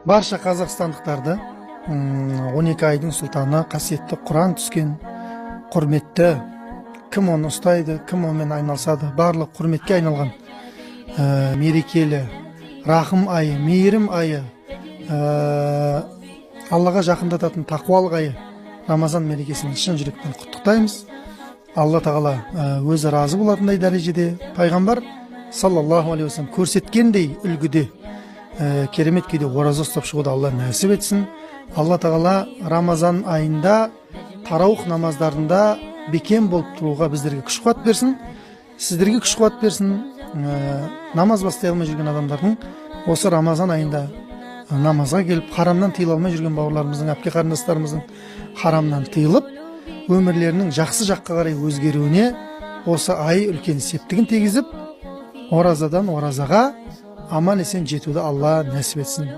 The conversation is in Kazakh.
Барша қазақстандықтарды 12 айдың сұлтаны қасиетті Құран түскен құрметті, кім оны ұстайды, кім онымен айналысады, барлық құрметке айналған мерекелі рахым айы, мейірім айы, Аллаға жақындататын тақуалық айы Рамазан мерекесін шын жүректен құттықтаймыз. Алла тағала өзі разы болатындай дәрежеде пайғамбар саллаллаху алейхи вассалам көрсеткендей үлгіде керемет күйде ораза ұстап шығуды Алла нәсіп етсін. Алла тағала Рамазан айында тараух намаздарында бекем болып тұруға біздерге күш қуат берсін, сіздерге күш қуат берсін. Намаз бастай алмай жүрген адамдардың осы Рамазан айында намазға келіп, харамнан тыйыла алмай жүрген бауырларымыздың, әпке қарындастарымыздың харамнан тыйылып, өмірлерінің жақсы жаққа қарай өзгеруіне осы ай үлкен септігін тигізіп, оразадан оразаға аман есен жетуді Алла нәсіп етсін.